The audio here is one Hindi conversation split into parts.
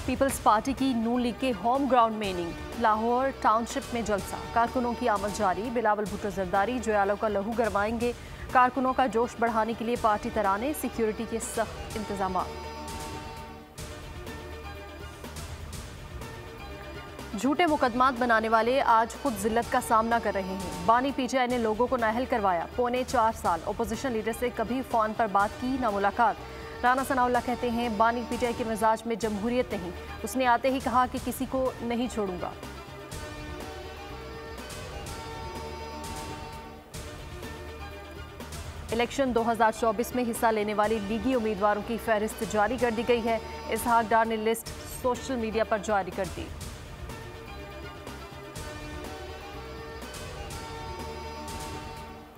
पीपल्स पार्टी की नून लीग के home ground meeting, Lahore township में जलसा, कारकुनों की आमद जारी। बिलावल भुट्टो जरदारी जोयालों का लहू गरमाएंगे। कारकुनों का जोश बढ़ाने के लिए पार्टी तराने, सिक्योरिटी के सख्त इंतजाम। झूठे मुकदमात बनाने वाले आज खुद जिल्लत का सामना कर रहे हैं। बानी पीटीआई ने लोगों को नाअहल करवाया। पौने 4 साल अपोजिशन लीडर से कभी फोन पर बात की ना मुलाकात। राना सनाउल्लाह कहते हैं बानी पीटीआई के मिजाज में जमहूरियत नहीं। उसने आते ही कहा कि किसी को नहीं छोड़ूंगा। इलेक्शन 2024 में हिस्सा लेने वाली लीगी उम्मीदवारों की फहरिस्त जारी कर दी गई है। इसहाक डार ने लिस्ट सोशल मीडिया पर जारी कर दी।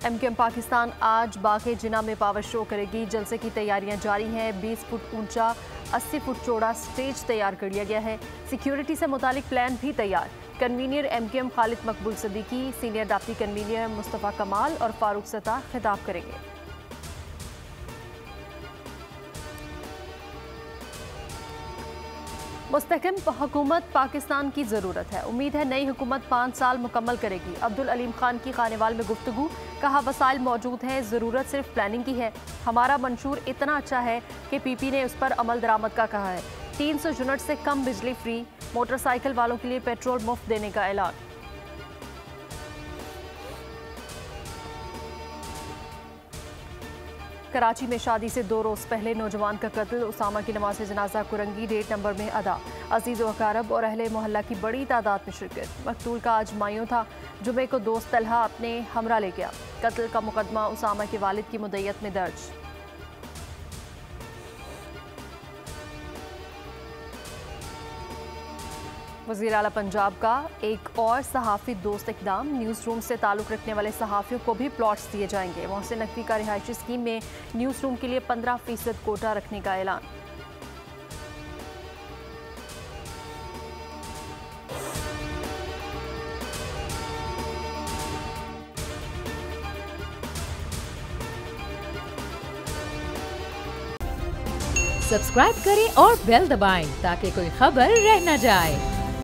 एमकेएम पाकिस्तान आज बागे जिना में पावर शो करेगी। जलसे की तैयारियां जारी हैं। 20 फुट ऊंचा 80 फुट चौड़ा स्टेज तैयार कर लिया गया है। सिक्योरिटी से मुतालिक प्लान भी तैयार। कन्वीनियर एमकेएम खालिद मकबूल Siddiqui, senior deputy convener Mustafa कमाल और फारूक सत्तार खिताब करेंगे। मुस्तहकम हुकूमत पाकिस्तान की ज़रूरत है। उम्मीद है नई हुकूमत 5 साल मुकम्मल करेगी। अब्दुल अलीम खान की खानेवाल में गुफ्तगू, कहा वसाइल मौजूद हैं, ज़रूरत सिर्फ प्लानिंग की है। हमारा मंशूर इतना अच्छा है कि पीपी ने उस पर अमल दरामद का कहा है। 300 यूनिट से कम बिजली फ्री, मोटरसाइकिल वालों के लिए पेट्रोल मुफ्त देने का ऐलान। कराची में शादी से 2 रोज़ पहले नौजवान का कत्ल, उसामा की नमाज जनाजा कुरंगी डेट नंबर में अदा। अजीज़ व अकारब और अहले मोहल्ला की बड़ी तादाद में शिरकत। मकतूल का आज मायूं था। जुमे को दोस्त तलहा अपने हमरा ले गया। कत्ल का मुकदमा उसामा के वालिद की मुद्दत में दर्ज। वज़ीर आला पंजाब का एक और सहाफ़ी दोस्त इक़दाम, न्यूज़ रूम से ताल्लुक़ रखने वाले सहाफ़ियों को भी प्लॉट्स दिए जाएंगे। मोहसिन नकवी का रिहायशी स्कीम में न्यूज़ रूम के लिए 15% कोटा रखने का ऐलान। सब्सक्राइब करें और बेल दबाएं ताकि कोई खबर रह न जाए।